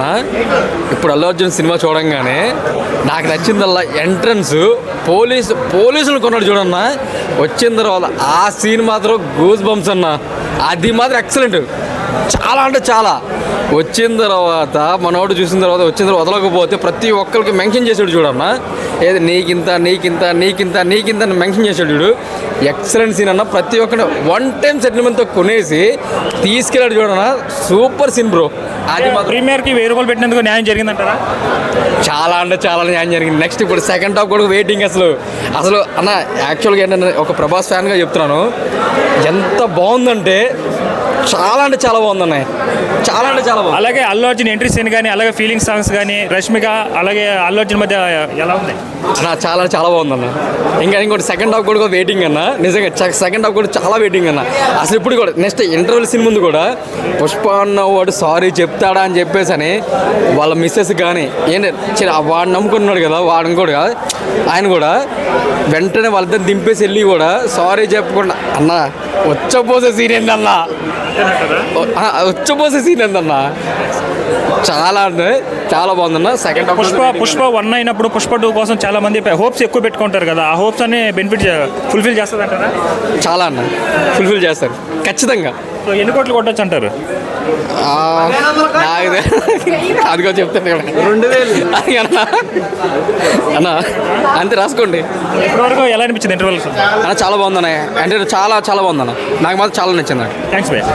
అన్న, ఇప్పుడు అల్లు అర్జున్ సినిమా చూడంగానే నాకు నచ్చిందల్లా ఎంట్రన్స్ పోలీసులు కొన్నాడు చూడన్న. వచ్చిన తర్వాత ఆ సీన్ మాత్రం గూస్ బంప్స్ అన్న, అది మాత్రం ఎక్సలెంట్. చాలా అంటే చాలా. వచ్చిన తర్వాత మనోడు చూసిన తర్వాత వదలకపోతే ప్రతి ఒక్కరికి మెన్షన్ చేసాడు చూడన్న. ఏది నీకింత నీకింత నీకింత నీకింత అని మెన్షన్ చేసాడు చూడు. ఎక్సలెంట్ సీన్ అన్న. ప్రతి ఒక్కరిని వన్ టైం సెటిల్మెంట్తో కొనేసి తీసుకెళ్ళాడు చూడన్న. Super scene bro. అది మా ప్రీమియర్కి 1000 రూపాయలు పెట్టినందుకు న్యాయం జరిగిందంటారా? చాలా అంటే చాలా న్యాయం జరిగింది. నెక్స్ట్ ఇప్పుడు సెకండ్ హాఫ్ కూడా వెయిటింగ్. అసలు అన్న యాక్చువల్గా ఏంటంటే ఒక ప్రభాస్ ఫ్యాన్గా చెప్తున్నాను, ఎంత బాగుందంటే చాలా అంటే చాలా బాగుందన్న. చాలా అంటే చాలా బాగుంది. అలాగే అల్లు అర్జున్ ఎంట్రీ సీన్ కానీ, అలాగే ఫీలింగ్ సాంగ్స్ కానీ, రష్మిక అలాగే అల్లు అర్జున్ మధ్య ఎలా ఉంది అన్న? చాలా చాలా బాగుందన్న. ఇంకోటి సెకండ్ హాఫ్ కూడా వెయిటింగ్ అన్న. నిజంగా సెకండ్ హాఫ్ కూడా చాలా వెయిటింగ్ అన్న. అసలు ఇప్పుడు కూడా నెక్స్ట్ ఇంటర్వెల్ సీన్ ముందు కూడా పుష్ప అన్న వాడు సారీ చెప్తాడా అని చెప్పేసి అని వాళ్ళ మిస్సెస్ కానీ ఏంటి వాడు నమ్ముకున్నాడు కదా, వాడు కూడా ఆయన కూడా వెంటనే వాళ్ళిద్దరు దింపేసి వెళ్ళి కూడా సారీ చెప్పకుండా అన్న వచ్చపోసే సీన్ ఏందన్నా, వచ్చపోసే సీన్ ఏందన్నా. చాలా అంటే చాలా బాగుందన్న. సెకండ్ హాఫ్ పుష్ప 1 అయినప్పుడు పుష్ప 2 కోసం చాలా మంది హోప్స్ ఎక్కువ పెట్టుకుంటారు కదా, ఆ హోప్స్ అన్ని బెనిఫిట్ ఫుల్ఫిల్ చేస్తుంది అంటారా? చాలా అన్న ఫుల్ఫిల్ చేస్తారు ఖచ్చితంగా. సో ఎన్ని కోట్లు కొట్టచ్చు అంటారు? అదిగో చెప్తాను 2000 అన్న. అంతే రాసుకోండి. ఇప్పటివరకు ఎలా అనిపించింది ఇంటర్వెల్? అన్న చాలా బాగుందన్న. అంటే చాలా చాలా బాగుందన్న. నాకు మాత్రం చాలా నచ్చింది. థ్యాంక్స్ భయ్యా.